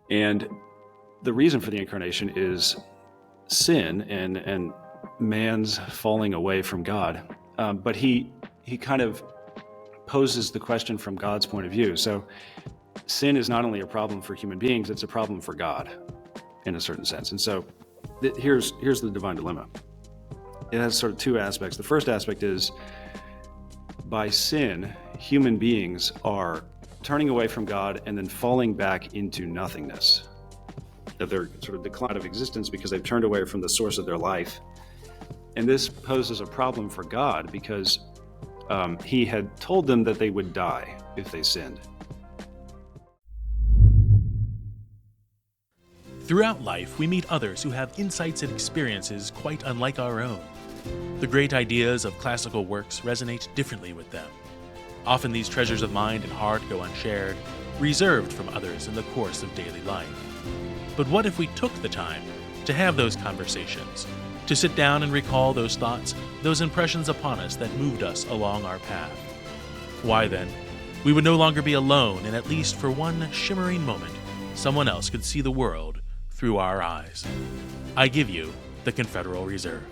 And the reason for the incarnation is sin and man's falling away from God. But he kind of poses the question from God's point of view. So sin is not only a problem for human beings, it's a problem for God in a certain sense. And so here's the divine dilemma. It has sort of two aspects. The first aspect is, by sin, human beings are turning away from God and then falling back into nothingness. That they're sort of decline out of existence because they've turned away from the source of their life. And this poses a problem for God because he had told them that they would die if they sinned. Throughout life, we meet others who have insights and experiences quite unlike our own. The great ideas of classical works resonate differently with them. Often these treasures of mind and heart go unshared, reserved from others in the course of daily life. But what if we took the time to have those conversations, to sit down and recall those thoughts, those impressions upon us that moved us along our path? Why then, we would no longer be alone, and at least for one shimmering moment, someone else could see the world through our eyes. I give you the Confederal Reserve.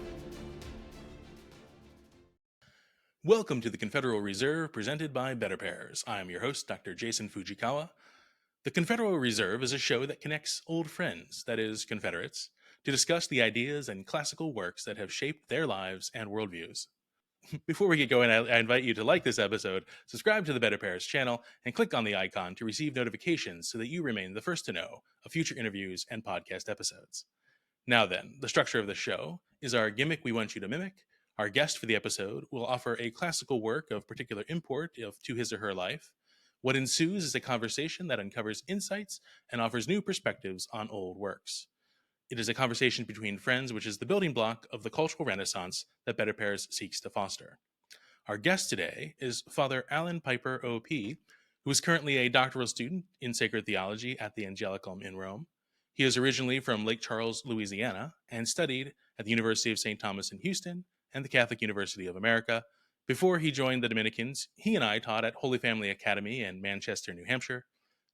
Welcome to the Confederal Reserve, presented by BetterPears. I am your host, Dr. Jason Fugikawa. The Confederal Reserve is a show that connects old friends, that is, Confederates, to discuss the ideas and classical works that have shaped their lives and worldviews. Before we get going, I invite you to like this episode, subscribe to the BetterPears channel, and click on the icon to receive notifications so that you remain the first to know of future interviews and podcast episodes. Now then, the structure of the show is our gimmick we want you to mimic. Our guest for the episode will offer a classical work of particular import to his or her life. What ensues is a conversation that uncovers insights and offers new perspectives on old works. It is a conversation between friends, which is the building block of the cultural renaissance that BetterPears seeks to foster. Our guest today is Father Alan Piper, O.P., who is currently a doctoral student in sacred theology at the Angelicum in Rome. He is originally from Lake Charles, Louisiana, and studied at the University of St. Thomas in Houston and the Catholic University of America. Before he joined the Dominicans, he and I taught at Holy Family Academy in Manchester, New Hampshire.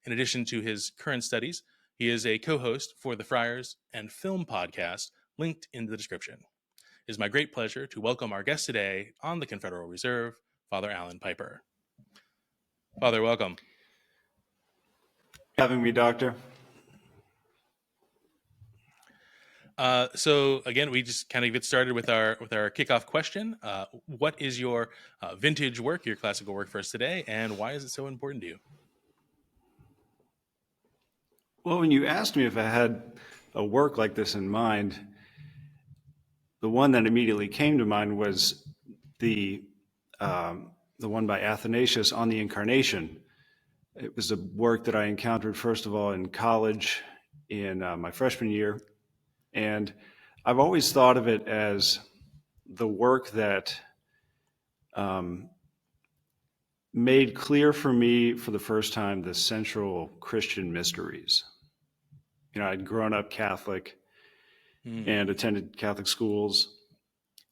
In addition to his current studies, he is a co-host for the Friars and Film podcast, linked in the description. It is my great pleasure to welcome our guest today on the Confederal Reserve, Father Alan Piper. Father, welcome. Having me, Doctor. So again, we just kind of get started with our kickoff question. What is your vintage work, your classical work for us today, and why is it so important to you? Well, when you asked me if I had a work like this in mind, the one that immediately came to mind was the one by Athanasius on the Incarnation. It was a work that I encountered, first of all, in college in my freshman year. And I've always thought of it as the work that made clear for me for the first time the central Christian mysteries. You know, I'd grown up Catholic and attended Catholic schools,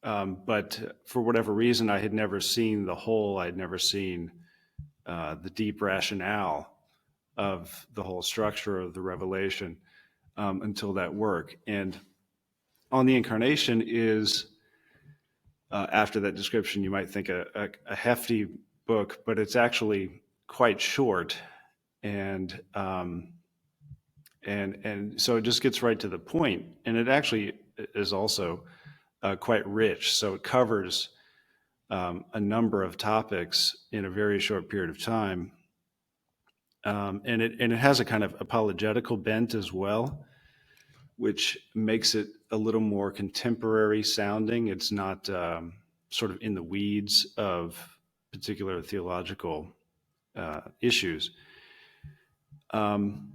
but for whatever reason, I had never seen the whole. I'd never seen the deep rationale of the whole structure of the revelation until that work. And on the Incarnation is, after that description, you might think a hefty book, but it's actually quite short, and so it just gets right to the point, and it actually is also quite rich. So it covers a number of topics in a very short period of time, and it has a kind of apologetical bent as well, which makes it a little more contemporary sounding. It's not sort of in the weeds of particular theological issues. And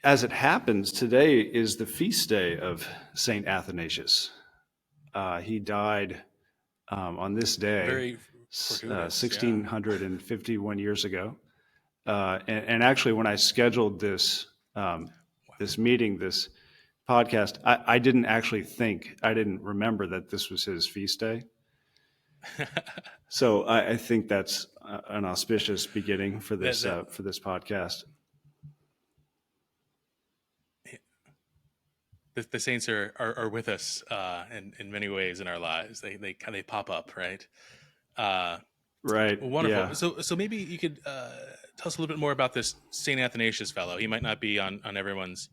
as it happens, today is the feast day of St. Athanasius. He died on this day, 1651 years ago. And actually, when I scheduled this this meeting, this podcast, I didn't remember that this was his feast day. So I think that's an auspicious beginning for this podcast. the saints are with us in many ways in our lives. They pop up, right? Right. Well, wonderful. Yeah. So maybe you could tell us a little bit more about this Saint Athanasius fellow. He might not be on everyone's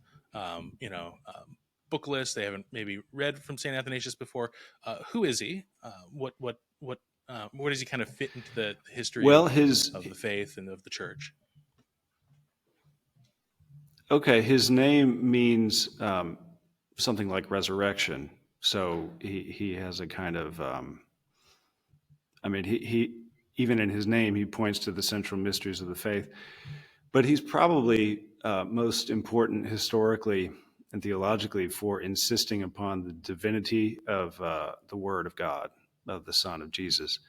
book list. They haven't maybe read from Saint Athanasius before. Who is he? Where does he kind of fit into the history Well, of the faith and of the church? his name means something like resurrection. So he has a kind of, he even in his name, he points to the central mysteries of the faith. But he's probably most important historically and theologically for insisting upon the divinity of the Word of God, of the Son of Jesus,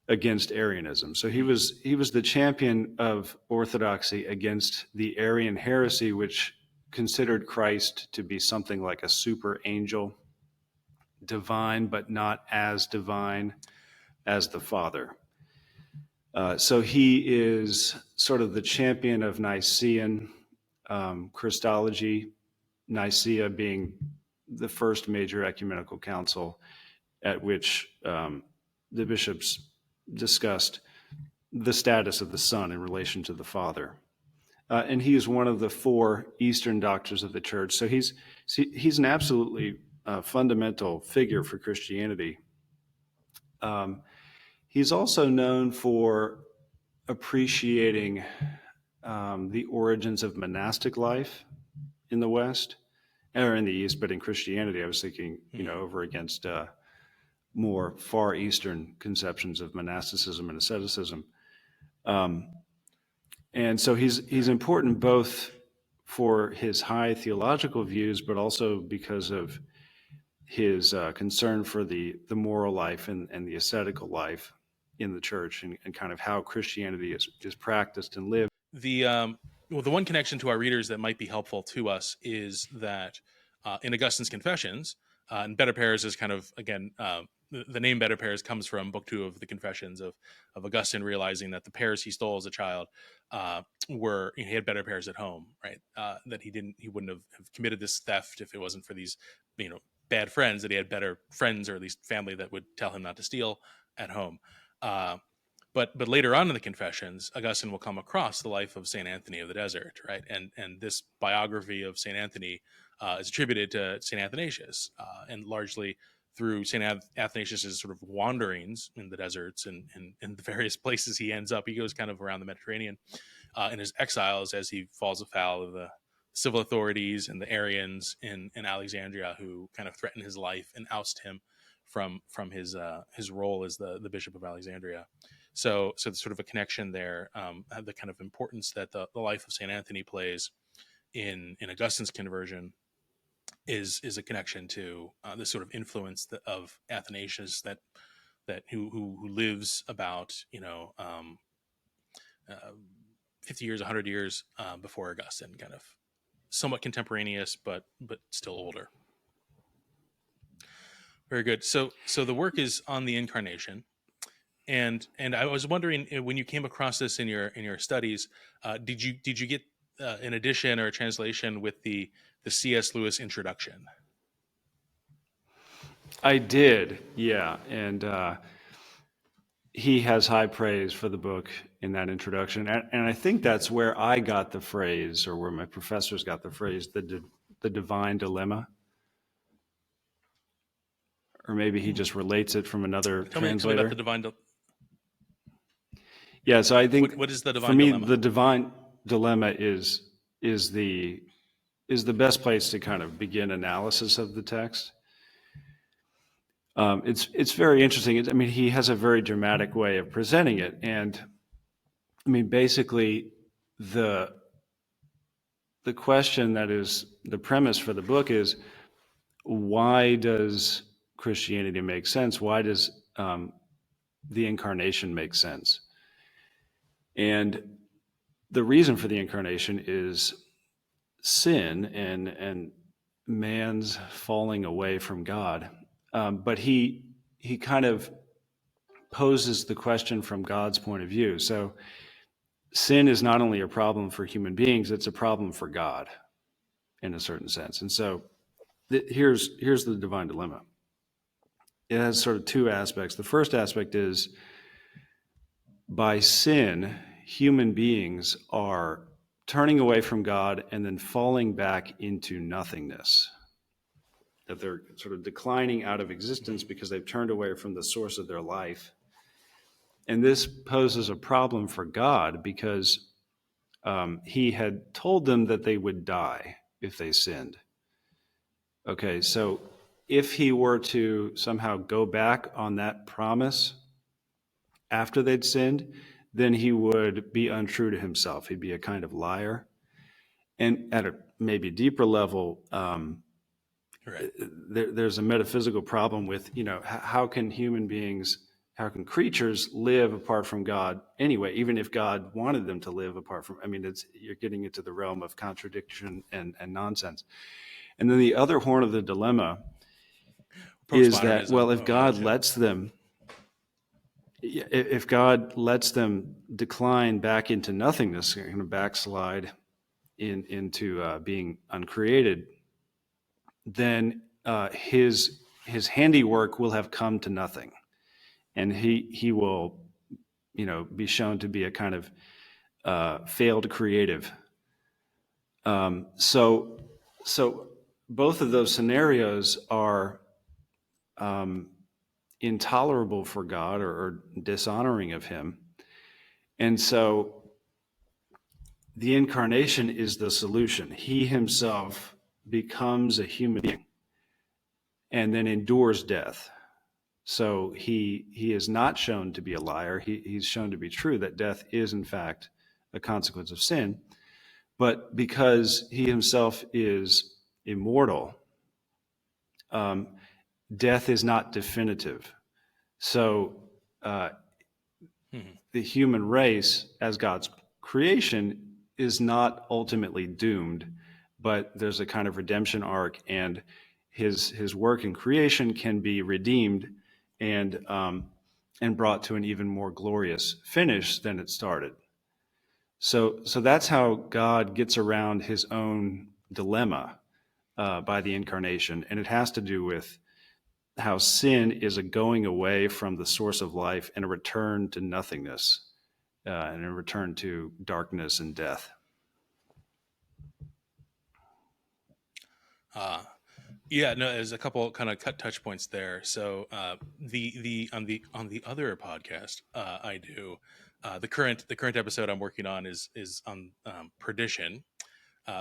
against Arianism. So he was the champion of orthodoxy against the Arian heresy, which considered Christ to be something like a super angel, divine but not as divine as the Father. So he is sort of the champion of Nicene Christology, Nicaea being the first major ecumenical council at which the bishops discussed the status of the Son in relation to the Father. And he is one of the four Eastern doctors of the Church. So he's an absolutely fundamental figure for Christianity. He's also known for appreciating the origins of monastic life in the West, or in the East, but in Christianity, I was thinking, over against more Far Eastern conceptions of monasticism and asceticism. And so he's important both for his high theological views, but also because of his concern for the moral life and the ascetical life in the church, and kind of how Christianity is practiced and lived. The one connection to our readers that might be helpful to us is that in Augustine's Confessions, and BetterPears is kind of, again, the name BetterPears comes from Book 2 of the Confessions of Augustine realizing that the pears he stole as a child he had better pears at home, right? That he wouldn't have committed this theft if it wasn't for these, bad friends, that he had better friends or at least family that would tell him not to steal at home. But later on in the Confessions, Augustine will come across the life of Saint Anthony of the Desert, right? And this biography of Saint Anthony is attributed to Saint Athanasius, and largely through Saint Athanasius's sort of wanderings in the deserts and the various places he ends up. He goes kind of around the Mediterranean in his exiles as he falls afoul of the civil authorities and the Arians in Alexandria, who kind of threaten his life and oust him from his role as the Bishop of Alexandria. So there's sort of a connection there, the kind of importance that the life of Saint Anthony plays in Augustine's conversion is a connection to the sort of influence of Athanasius that who lives about 50 years, 100 years before Augustine, kind of somewhat contemporaneous, but still older. Very good. So the work is on the Incarnation. And I was wondering, when you came across this in your studies, did you get an edition or a translation with the C.S. Lewis introduction? I did, yeah, and he has high praise for the book in that introduction, and I think that's where I got the phrase, or where my professors got the phrase, the divine dilemma. Or maybe he just relates it from another translator. Tell me about the divine dilemma. Yeah, so I think what is the divine for me, dilemma? the divine dilemma is the best place to kind of begin analysis of the text. It's very interesting. He has a very dramatic way of presenting it, and basically the question that is the premise for the book is, why does Christianity make sense? Why does the Incarnation make sense? And the reason for the Incarnation is sin and man's falling away from God. But he kind of poses the question from God's point of view. So sin is not only a problem for human beings, it's a problem for God in a certain sense. And so here's the divine dilemma. It has sort of two aspects. The first aspect is, by sin, human beings are turning away from God and then falling back into nothingness. That they're sort of declining out of existence because they've turned away from the source of their life. And this poses a problem for God because he had told them that they would die if they sinned. Okay, so if he were to somehow go back on that promise after they'd sinned, then he would be untrue to himself. He'd be a kind of liar. And at a maybe deeper level, Right. there's a metaphysical problem with, how can human beings, how can creatures live apart from God anyway, even if God wanted them to live apart from, you're getting into the realm of contradiction and nonsense. And then the other horn of the dilemma is that, well, if God lets them, if God lets them decline back into nothingness, kind of backslide into being uncreated, then his handiwork will have come to nothing, and he will, be shown to be a kind of failed creative. So both of those scenarios are intolerable for God, or dishonoring of him. And so the incarnation is the solution. He himself becomes a human being and then endures death. So he is not shown to be a liar. He's shown to be true, that death is in fact a consequence of sin. But because he himself is immortal, death is not definitive. So the human race, as God's creation, is not ultimately doomed, but there's a kind of redemption arc, and his work in creation can be redeemed and brought to an even more glorious finish than it started. So that's how God gets around his own dilemma by the incarnation, and it has to do with how sin is a going away from the source of life and a return to nothingness, and a return to darkness and death. Yeah, no, there's a couple kind of touch points there. So the on the other podcast I do, the current episode I'm working on is on perdition,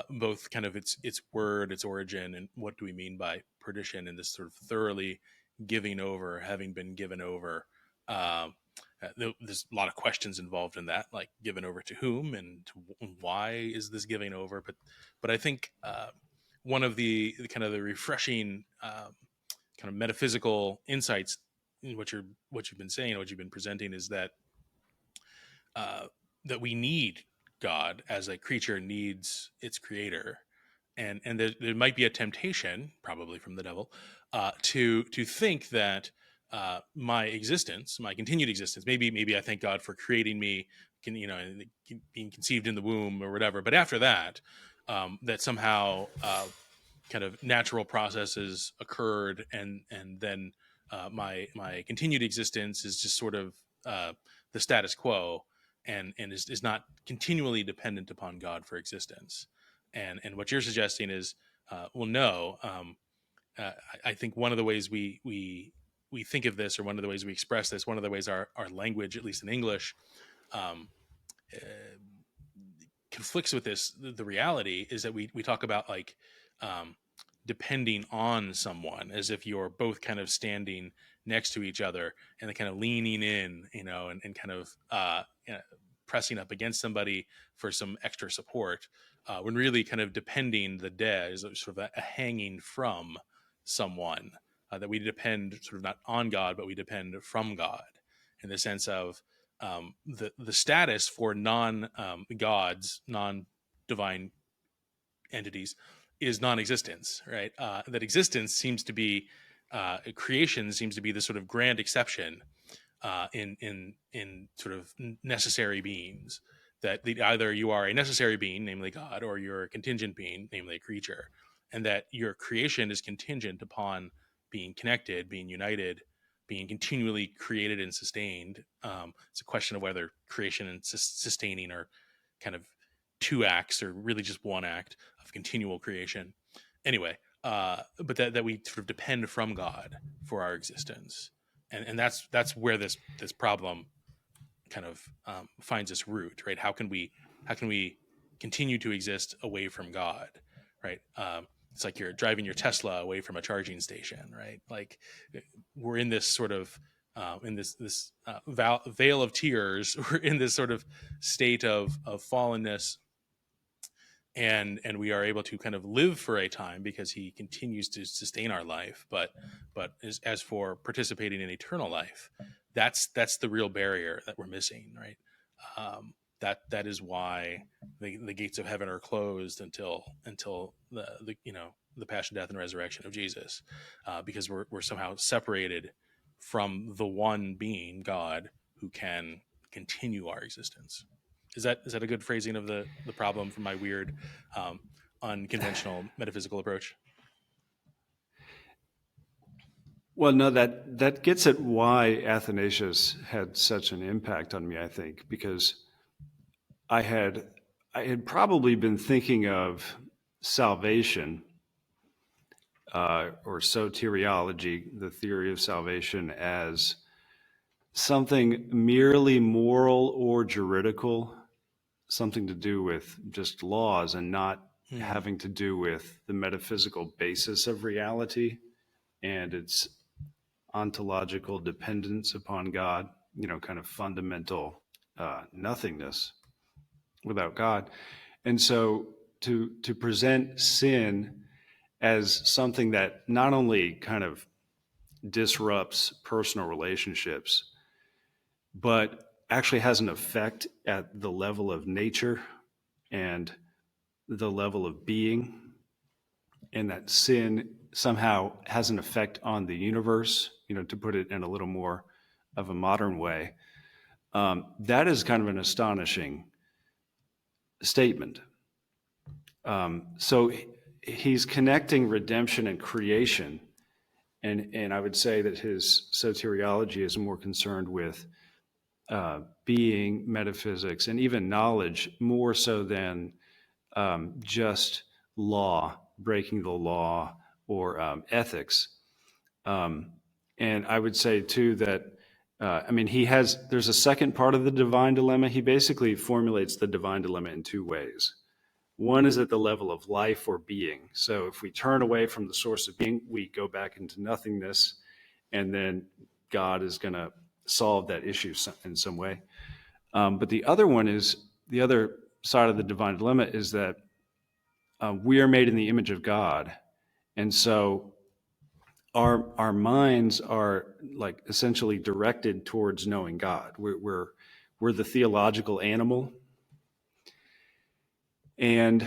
both kind of its word, its origin, and what do we mean by perdition, and this sort of thoroughly giving over, having been given over. There's a lot of questions involved in that, like given over to whom and why is this giving over? But I think one of the kind of the refreshing kind of metaphysical insights in what you've been saying, what you've been presenting, is that that we need God as a creature needs its creator, and there might be a temptation, probably from the devil, to think that my existence, my continued existence, maybe I thank God for creating me, being conceived in the womb or whatever, but after that, that somehow kind of natural processes occurred, and then my continued existence is just sort of the status quo, and is not continually dependent upon God for existence. And what you're suggesting is, well, no. I think one of the ways we think of this, or one of the ways we express this, one of the ways our language, at least in English, um, uh, conflicts with this. The reality is that we talk about like depending on someone as if you're both kind of standing next to each other and then kind of leaning in, and kind of pressing up against somebody for some extra support, when really kind of depending, the de is sort of a hanging from someone, that we depend sort of not on God, but we depend from God, in the sense of the status for non-gods, non-divine entities, is non-existence, right? That existence seems to be, creation seems to be the sort of grand exception in sort of necessary beings. That either you are a necessary being, namely God, or you're a contingent being, namely a creature. and that your creation is contingent upon being connected, being united, being continually created and sustained. It's a question of whether creation and sustaining are kind of two acts or really just one act of continual creation. Anyway, but that we sort of depend from God for our existence, and that's where this problem kind of finds its root, right? How can we continue to exist away from God, right? It's like you're driving your Tesla away from a charging station, right? Like we're in this sort of in this veil of tears. We're in this sort of state of fallenness, and we are able to kind of live for a time because he continues to sustain our life. But as for participating in eternal life, that's the real barrier that we're missing, right? That is why the gates of heaven are closed until the passion, death, and resurrection of Jesus, because we're somehow separated from the one being, God, who can continue our existence. Is that a good phrasing of the problem from my weird, unconventional metaphysical approach? Well, no, that gets at why Athanasius had such an impact on me, I think, because I had probably been thinking of salvation or soteriology, the theory of salvation, as something merely moral or juridical, something to do with just laws and not having to do with the metaphysical basis of reality and its ontological dependence upon God, kind of fundamental nothingness without God. And so to present sin as something that not only kind of disrupts personal relationships, but actually has an effect at the level of nature and the level of being, and that sin somehow has an effect on the universe, to put it in a little more of a modern way, that is kind of an astonishing statement. So he's connecting redemption and creation, and I would say that his soteriology is more concerned with being, metaphysics, and even knowledge, more so than just law, breaking the law, or ethics. And I would say too that there's a second part of the divine dilemma. He basically formulates the divine dilemma in two ways. One is at the level of life or being. So if we turn away from the source of being, we go back into nothingness, and then God is going to solve that issue in some way. But the other side of the divine dilemma is that we are made in the image of God. And so our minds are like essentially directed towards knowing God. We're the theological animal. And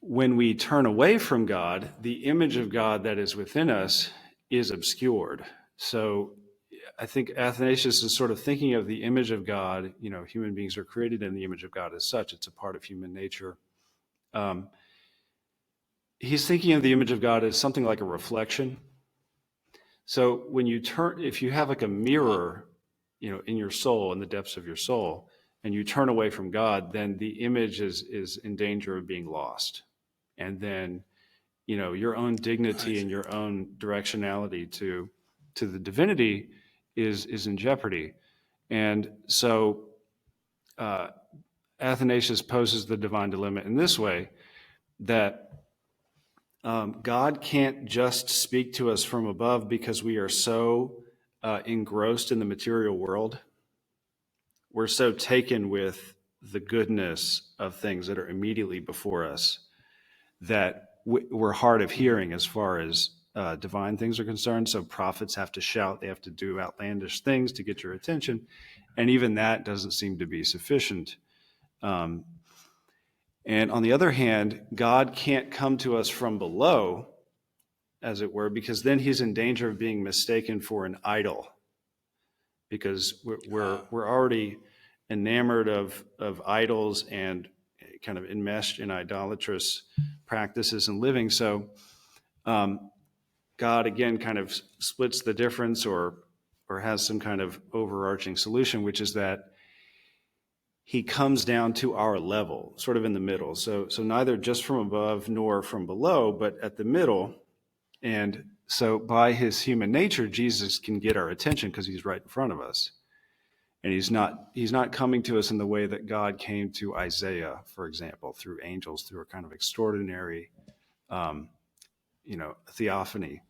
when we turn away from God, the image of God that is within us is obscured. So I think Athanasius is sort of thinking of the image of God. Human beings are created in the image of God as such. It's a part of human nature. He's thinking of the image of God as something like a reflection. So when if you have like a mirror, in your soul, in the depths of your soul, and you turn away from God, then the image is in danger of being lost. And then, your own dignity and your own directionality to the divinity is in jeopardy. And so Athanasius poses the divine dilemma in this way, that God can't just speak to us from above because we are so engrossed in the material world. We're so taken with the goodness of things that are immediately before us that we're hard of hearing as far as divine things are concerned. So prophets have to shout, they have to do outlandish things to get your attention. And even that doesn't seem to be sufficient. And on the other hand, God can't come to us from below, as it were, because then he's in danger of being mistaken for an idol, because we're already enamored of idols and kind of enmeshed in idolatrous practices and living. So God again kind of splits the difference, or has some kind of overarching solution, which is that he comes down to our level, sort of in the middle. So neither just from above nor from below, but at the middle. And so by his human nature, Jesus can get our attention because he's right in front of us. And he's not coming to us in the way that God came to Isaiah, for example, through angels, through a kind of extraordinary, um, theophany,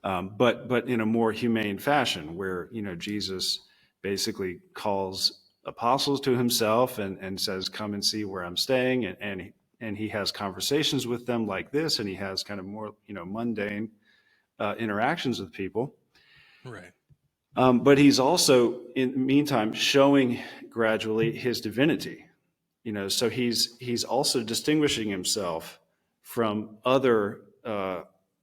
but in a more humane fashion, where Jesus basically calls apostles to himself and says, "Come and see where I'm staying," and he has conversations with them like this, and he has kind of more mundane interactions with people. Right. But he's also, in the meantime, showing gradually his divinity. So he's also distinguishing himself from other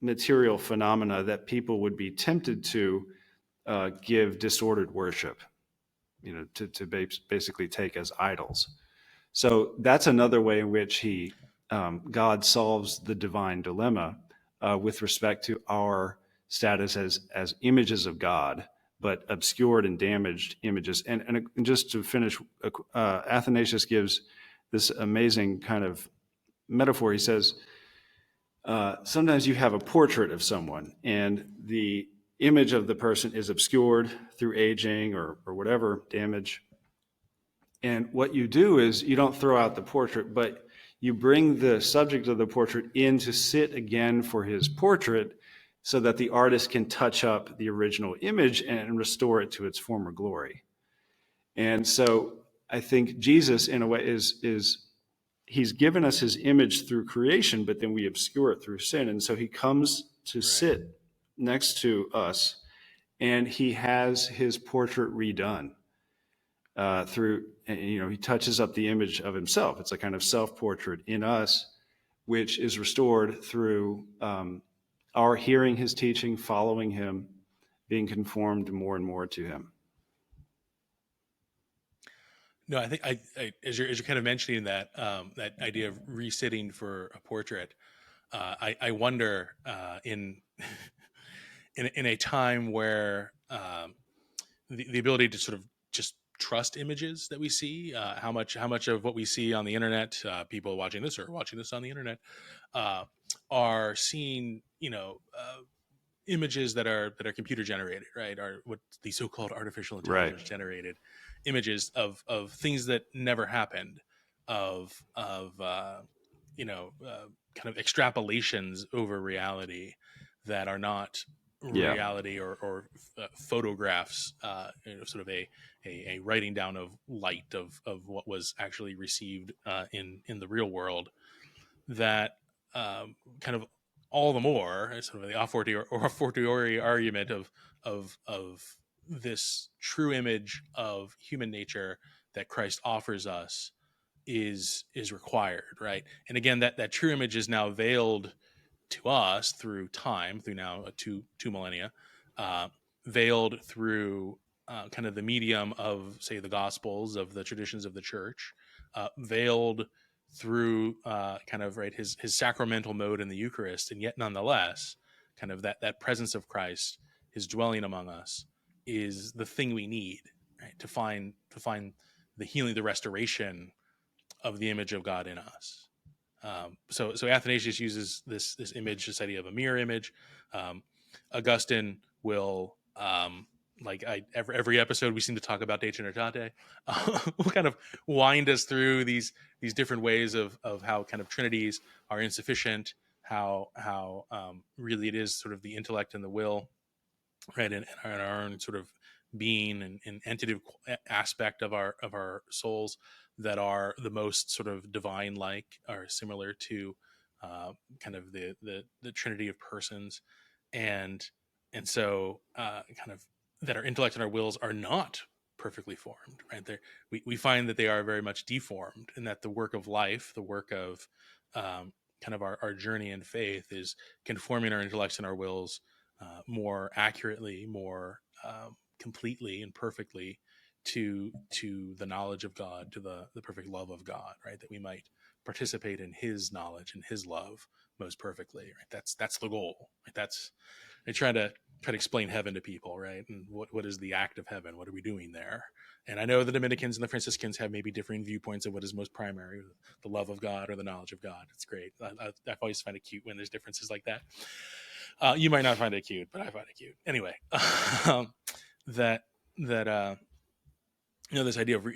material phenomena that people would be tempted to give disordered worship, to basically take as idols. So that's another way in which God solves the divine dilemma with respect to our status as images of God, but obscured and damaged images. And just to finish, Athanasius gives this amazing kind of metaphor. He says, sometimes you have a portrait of someone, and the image of the person is obscured through aging or whatever damage. And what you do is you don't throw out the portrait, but you bring the subject of the portrait in to sit again for his portrait, so that the artist can touch up the original image and restore it to its former glory. And so I think Jesus, in a way, is he's given us his image through creation, but then we obscure it through sin. And so he comes to Right. sit next to us, and he has his portrait redone through, he touches up the image of himself. It's a kind of self-portrait in us, which is restored through our hearing his teaching, following him, being conformed more and more to him. No, I think as you're kind of mentioning that that idea of resitting for a portrait, I wonder in in a time where the ability to sort of just trust images that we see, how much of what we see on the internet, people watching this or watching this on the internet, uh, are seeing images that are computer generated, right? Are what the so-called artificial Right. intelligence generated images of things that never happened, of kind of extrapolations over reality that are not Yeah. reality, or photographs, sort of a writing down of light of what was actually received in the real world, that kind of all the more sort of the a fortiori argument of this true image of human nature that Christ offers us is required, right? And again, that true image is now veiled to us through time, through now two millennia, uh, veiled through kind of the medium of, say, the Gospels, of the traditions of the Church, veiled through kind of, right, his sacramental mode in the Eucharist, and yet nonetheless, kind of that presence of Christ, his dwelling among us, is the thing we need, right, to find the healing, the restoration of the image of God in us. So Athanasius uses this image, this idea of a mirror image. Augustine will, every episode we seem to talk about De Trinitate, will kind of wind us through these different ways of how kind of trinities are insufficient, how really it is sort of the intellect and the will, right, and our own sort of being and entitative aspect of our souls that are the most sort of divine like, are similar to kind of the trinity of persons, and so kind of that our intellect and our wills are not perfectly formed, right? We find that they are very much deformed, and that the work of life, the work of kind of our journey in faith, is conforming our intellects and our wills more accurately, more completely and perfectly to the knowledge of God, to the perfect love of God, right? That we might participate in his knowledge and his love most perfectly, right? That's the goal, right? That's, I try to explain heaven to people, right? And what is the act of heaven? What are we doing there? And I know the Dominicans and the Franciscans have maybe differing viewpoints of what is most primary, the love of God or the knowledge of God. It's great. I always find it cute when there's differences like that. You might not find it cute, but I find it cute. Anyway, that this idea of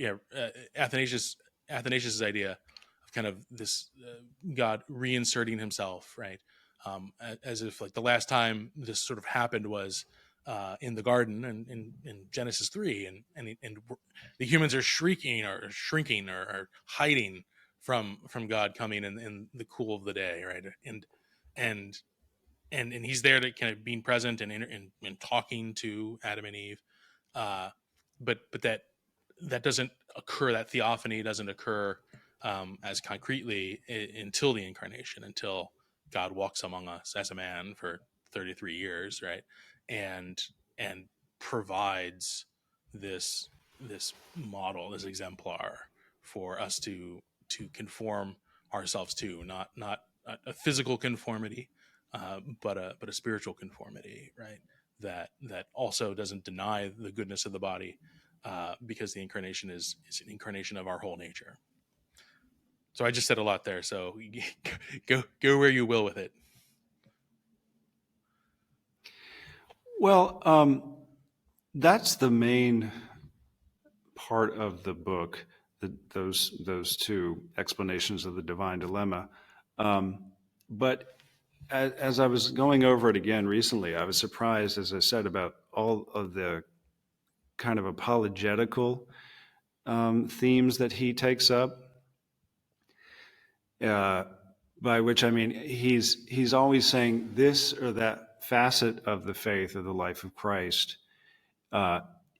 Athanasius's idea of kind of this God reinserting himself, right? As if like the last time this sort of happened was in the garden and in Genesis 3, and the humans are shrieking or shrinking or hiding from God coming in the cool of the day, right? And he's there to kind of being present and talking to Adam and Eve, but that doesn't occur. That theophany doesn't occur as concretely until the incarnation, until God walks among us as a man for 33 years, right? And provides this model, this exemplar for us to conform ourselves to, not a physical conformity, but a spiritual conformity, right? That also doesn't deny the goodness of the body, because the incarnation is an incarnation of our whole nature. So I just said a lot there. So go where you will with it. Well, that's the main part of the book, those two explanations of the divine dilemma. But as I was going over it again recently, I was surprised, as I said, about all of the kind of apologetical themes that he takes up. By which I mean he's always saying this or that facet of the faith or the life of Christ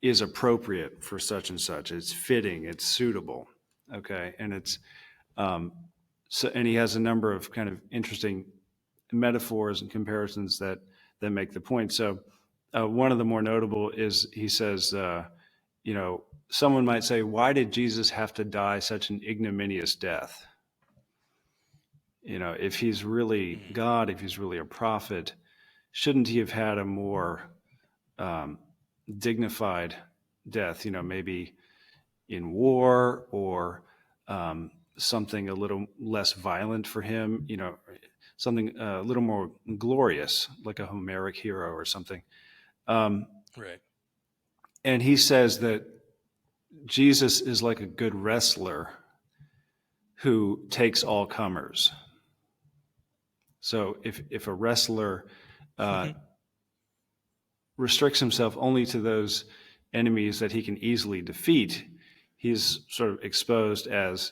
is appropriate for such and such. It's fitting. It's suitable. Okay, and it's so, and he has a number of kind of interesting metaphors and comparisons that make the point. So one of the more notable is he says, someone might say, why did Jesus have to die such an ignominious death? If he's really God, if he's really a prophet, shouldn't he have had a more dignified death? Maybe in war or something a little less violent for him. Something a little more glorious, like a Homeric hero or something. Right. And he says that Jesus is like a good wrestler who takes all comers. So if a wrestler restricts himself only to those enemies that he can easily defeat, he's sort of exposed as,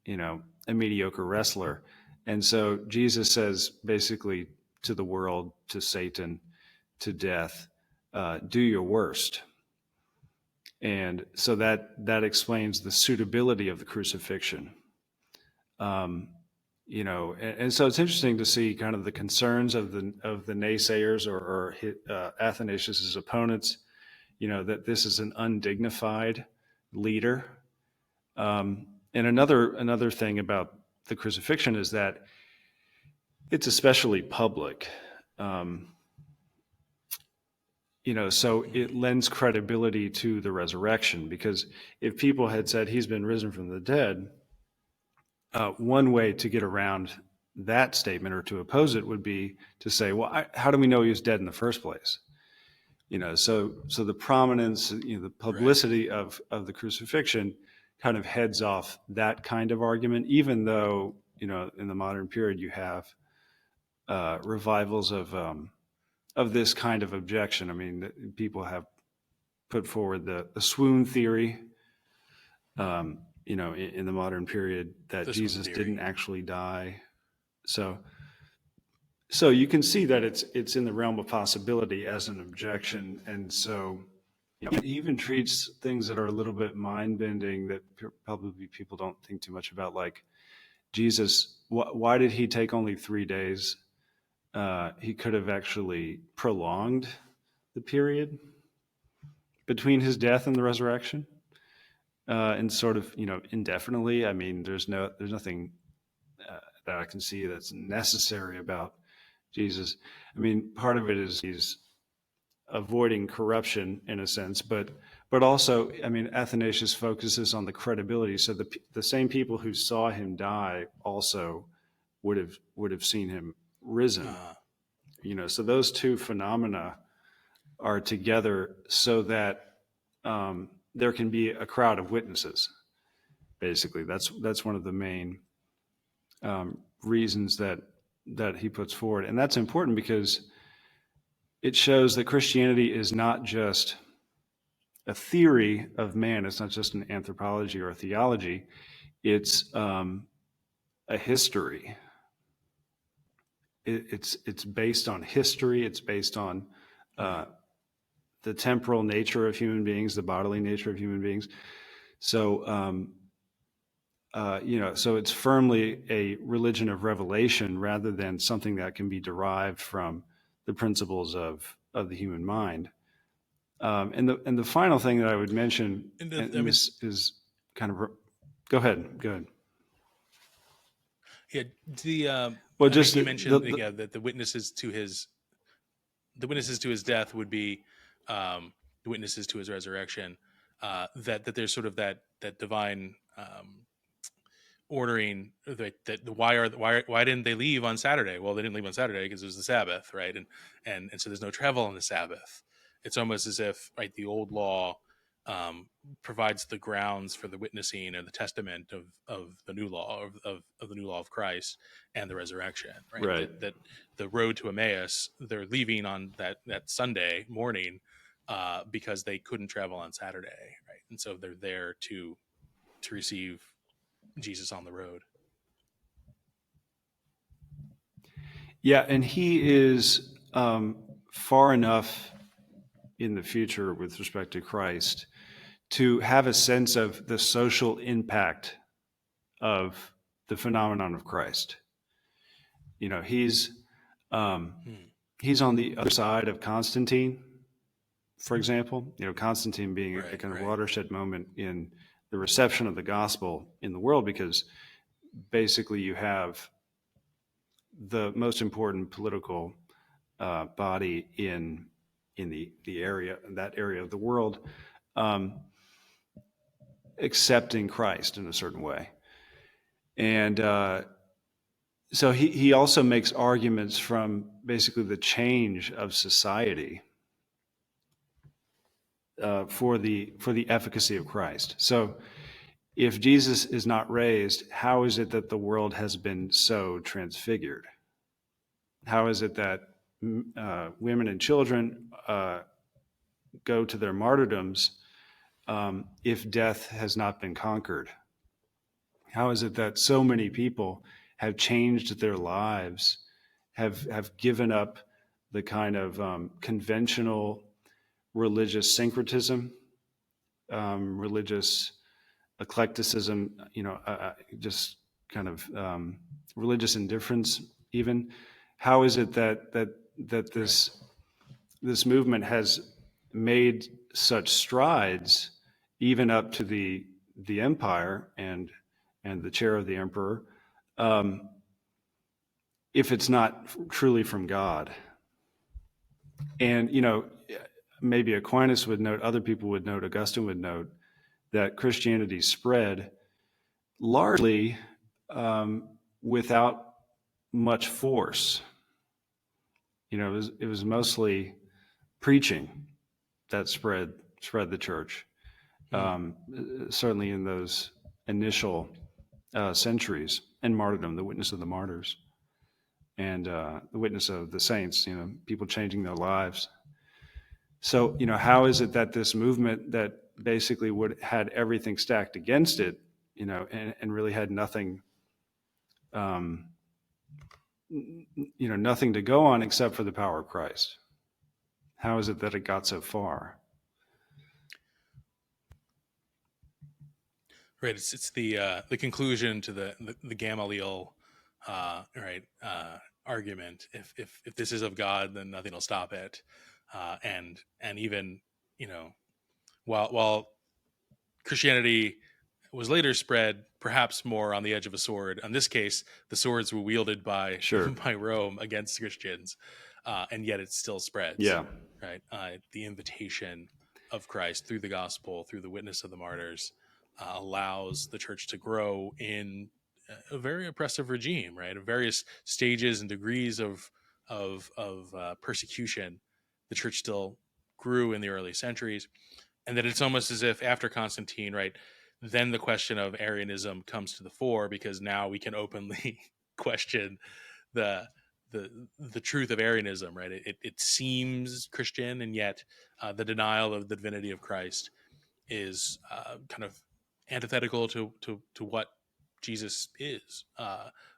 a mediocre wrestler. And so Jesus says basically to the world, to Satan, to death, do your worst. And so that explains the suitability of the crucifixion. And so it's interesting to see kind of the concerns of the naysayers or Athanasius's opponents, that this is an undignified leader. And another thing about the crucifixion is that it's especially public. So it lends credibility to the resurrection, because if people had said he's been risen from the dead, one way to get around that statement or to oppose it would be to say, well, how do we know he was dead in the first place? So the prominence, the publicity of the crucifixion kind of heads off that kind of argument, even though, in the modern period you have revivals of this kind of objection. I mean, people have put forward the swoon theory, in the modern period, that Jesus didn't actually die. So you can see that it's in the realm of possibility as an objection. And so it even treats things that are a little bit mind-bending that probably people don't think too much about, like Jesus, why did he take only 3 days? He could have actually prolonged the period between his death and the resurrection, and sort of, indefinitely. I mean, there's nothing I can see that's necessary about Jesus. I mean, part of it is he's avoiding corruption in a sense, but also, I mean, Athanasius focuses on the credibility. So the same people who saw him die also would have seen him risen. So those two phenomena are together so that there can be a crowd of witnesses. Basically, that's one of the main reasons that he puts forward, and that's important because it shows that Christianity is not just a theory of man. It's not just an anthropology or a theology. It's a history. It's based on history. It's based on the temporal nature of human beings, the bodily nature of human beings. So, so it's firmly a religion of revelation rather than something that can be derived from the principles of the human mind. And the final thing that I would mention, this is kind of, go ahead. Yeah, the Well, I just think you mentioned that the witnesses to his death would be the witnesses to his resurrection. That there's sort of that divine ordering that why didn't they leave on Saturday? Well, they didn't leave on Saturday because it was the Sabbath, right? And so there's no travel on the Sabbath. It's almost as if, right, the old law provides the grounds for the witnessing and the testament of the new law of the new law of Christ and the resurrection, right? That the road to Emmaus, they're leaving on that Sunday morning because they couldn't travel on Saturday, right? And so they're there to receive Jesus on the road. Yeah, and he is far enough in the future with respect to Christ to have a sense of the social impact of the phenomenon of Christ. He's on the other side of Constantine, for example. Constantine being a kind of watershed moment in the reception of the gospel in the world, because basically you have the most important political body in the area, that area of the world, accepting Christ in a certain way. And so he also makes arguments from basically the change of society for the efficacy of Christ. So if Jesus is not raised, how is it that the world has been so transfigured? How is it that women and children go to their martyrdoms if death has not been conquered? How is it that so many people have changed their lives, have given up the kind of conventional religious syncretism, religious eclecticism, just kind of religious indifference even? How is it that this movement has made such strides even up to the empire and the chair of the emperor, if it's not truly from God? And maybe Aquinas would note, other people would note, Augustine would note, that Christianity spread largely without much force. It was mostly preaching that spread the church. Certainly in those initial centuries, and martyrdom, the witness of the martyrs, and the witness of the saints. People changing their lives. So how is it that this movement that basically had everything stacked against it, and really had nothing, nothing to go on except for the power of Christ? How is it that it got so far? Right. It's the conclusion to the Gamaliel argument. If this is of God, then nothing will stop it. And even while Christianity was later spread perhaps more on the edge of a sword. In this case, the swords were wielded by Sure. by Rome against Christians, and yet it still spreads. Yeah. Right. The invitation of Christ through the gospel, through the witness of the martyrs, allows the church to grow in a very oppressive regime. Right. At various stages and degrees of persecution, the church still grew in the early centuries. And that it's almost as if after Constantine, right, then the question of Arianism comes to the fore, because now we can openly question the the truth of Arianism, right? It seems Christian, and yet the denial of the divinity of Christ is kind of antithetical to what Jesus is,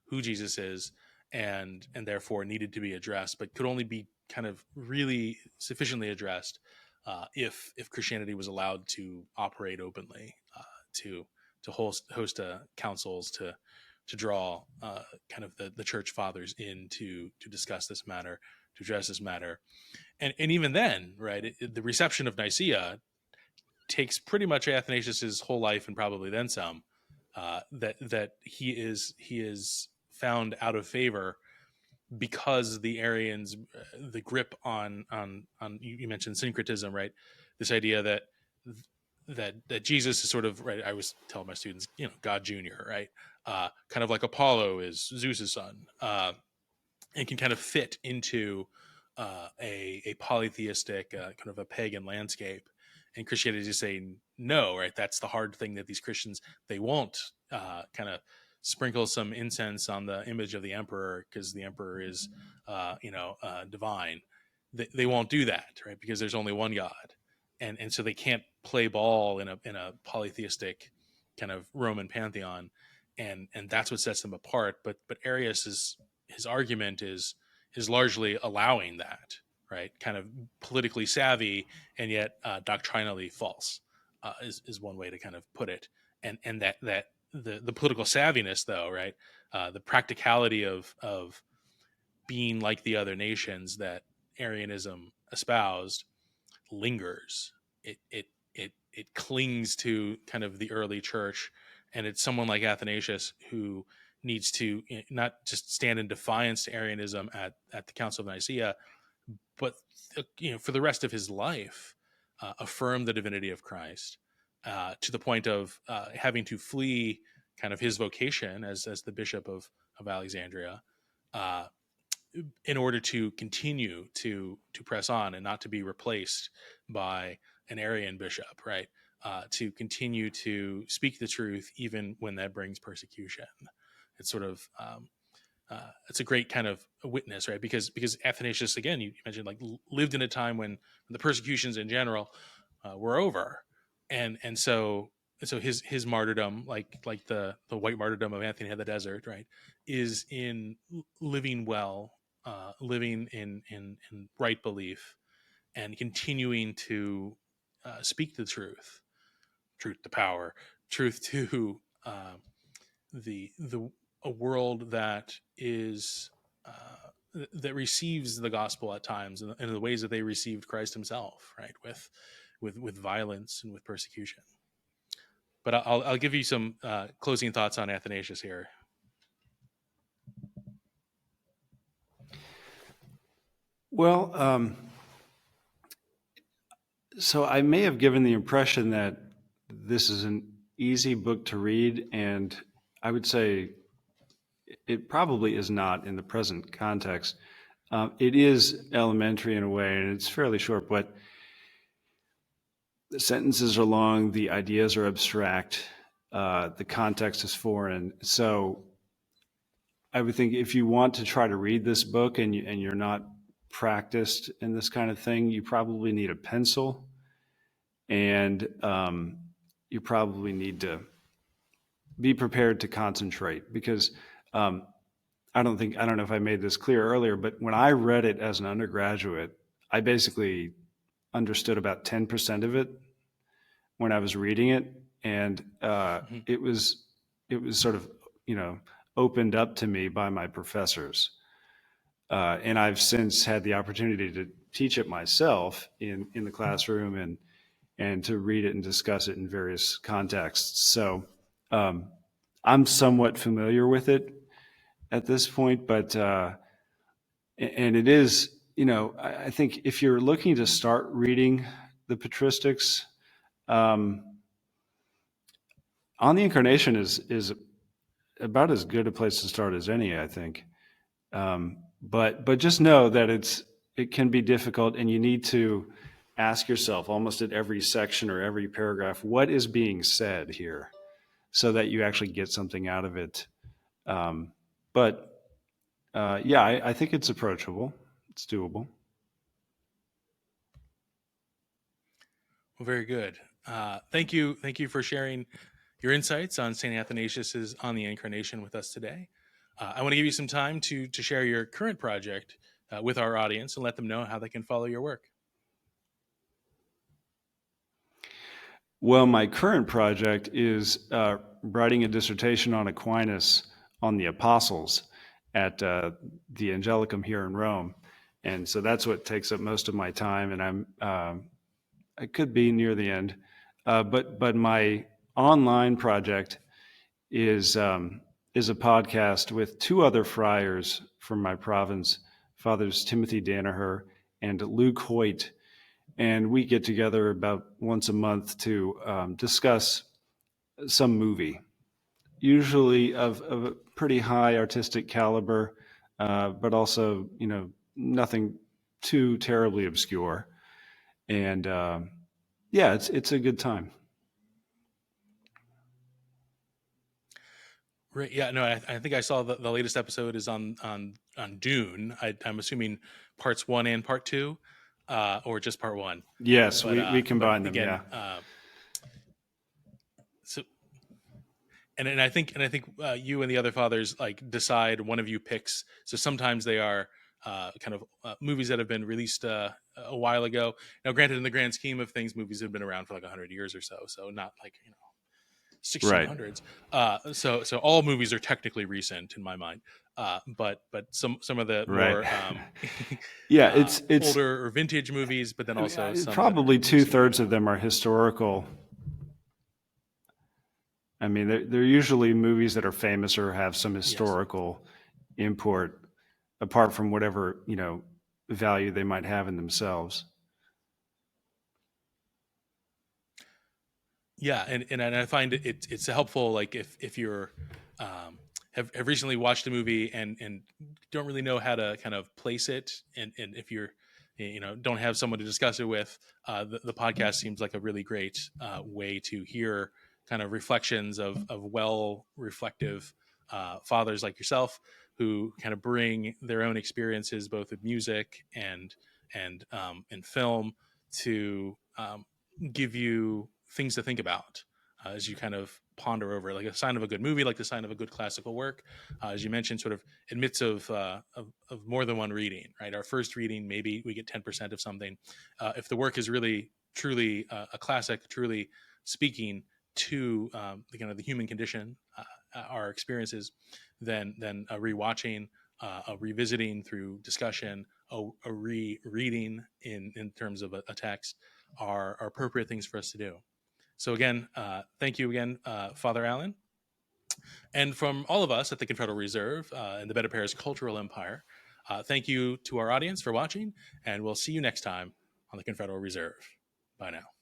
who Jesus is, and therefore needed to be addressed, but could only be kind of really sufficiently addressed if Christianity was allowed to operate openly, to host councils, to draw kind of the church fathers in to discuss this matter, to address this matter, and even then, right, the reception of Nicaea takes pretty much Athanasius's whole life and probably then some. That he is found out of favor because the Arians, the grip on you mentioned syncretism, right? This idea that Jesus is sort of, right. I always tell my students, God Junior, right? Kind of like Apollo is Zeus's son, and can kind of fit into a polytheistic kind of a pagan landscape. And Christianity is saying no, right? That's the hard thing that these Christians, they won't kind of sprinkle some incense on the image of the emperor because the emperor is, divine. They won't do that, right? Because there's only one God, and so they can't play ball in a polytheistic kind of Roman pantheon, and that's what sets them apart. But Arius, his argument is largely allowing that, right? Kind of politically savvy and yet doctrinally false, is one way to kind of put it. And that the political savviness, though, right? The practicality of being like the other nations that Arianism espoused lingers. It clings to kind of the early church, and it's someone like Athanasius who needs to not just stand in defiance to Arianism at the Council of Nicaea, but for the rest of his life, affirm the divinity of Christ, to the point of having to flee kind of his vocation as the bishop of Alexandria, in order to continue to press on and not to be replaced by an Arian bishop, right? To continue to speak the truth even when that brings persecution. It's sort of it's a great kind of witness, right? Because Athanasius, again, you mentioned, like, lived in a time when the persecutions in general were over, and so his martyrdom, like the white martyrdom of Anthony of the Desert, right, is in living well, living in right belief, and continuing to speak the truth to power, truth to the a world that is that receives the gospel at times in the ways that they received Christ himself, right, with violence and with persecution. But I'll give you some closing thoughts on Athanasius here. Well, so I may have given the impression that this is an easy book to read, and I would say it probably is not in the present context. It is elementary in a way, and it's fairly short, but the sentences are long, the ideas are abstract, the context is foreign. So I would think if you want to try to read this book and you're not practiced in this kind of thing, you probably need a pencil, and you probably need to be prepared to concentrate, because I don't know if I made this clear earlier, but when I read it as an undergraduate, I basically understood about 10% of it when I was reading it, and it was sort of opened up to me by my professors, and I've since had the opportunity to teach it myself in the classroom and to read it and discuss it in various contexts. So I'm somewhat familiar with it at this point, but and it is, I think if you're looking to start reading the patristics, on the Incarnation is about as good a place to start as any, I think. But just know that it can be difficult, and you need to ask yourself almost at every section or every paragraph, what is being said here, so that you actually get something out of it. But yeah, I think it's approachable. It's doable. Well, very good. Thank you for sharing your insights on St. Athanasius' On the Incarnation with us today. I want to give you some time to share your current project with our audience and let them know how they can follow your work. Well, my current project is writing a dissertation on Aquinas on the apostles at the Angelicum here in Rome. And so that's what takes up most of my time, and I could be near the end. But my online project is a podcast with two other friars from my province, Fathers Timothy Danaher and Luke Hoyt, and we get together about once a month to discuss some movie, usually of a pretty high artistic caliber, but also nothing too terribly obscure. And yeah, it's a good time. Right. Yeah. No. I think I saw the latest episode is on Dune. I'm assuming parts 1 and part 2, or just part 1. Yes, But, we combine them. again, Yeah. So, and I think you and the other fathers decide, one of you picks. So sometimes they are kind of movies that have been released a while ago. Now, granted, in the grand scheme of things, movies have been around for like 100 years or so. So not like 1600s. Right. So all movies are technically recent in my mind. But some of the more yeah, it's older or vintage movies, but then also some probably 2/3 of them are historical. I mean, they're usually movies that are famous or have some historical import, apart from whatever value they might have in themselves. Yeah, and I find it's helpful, like if you're have recently watched a movie and don't really know how to kind of place it, and if you're don't have someone to discuss it with, the podcast seems like a really great way to hear kind of reflections of well reflective fathers like yourself, who kind of bring their own experiences both with music and film to give you things to think about as you kind of ponder over, like a sign of a good movie, like the sign of a good classical work. As you mentioned, sort of in midst of more than one reading, right? Our first reading, maybe we get 10% of something. If the work is really, truly a classic, truly speaking to the kind of the human condition, our experiences, then a rewatching, a revisiting through discussion, a rereading in terms of a text are appropriate things for us to do. So again, thank you again, Father Allen. And from all of us at the Confederal Reserve and the BetterPears Cultural Empire, thank you to our audience for watching, and we'll see you next time on the Confederal Reserve. Bye now.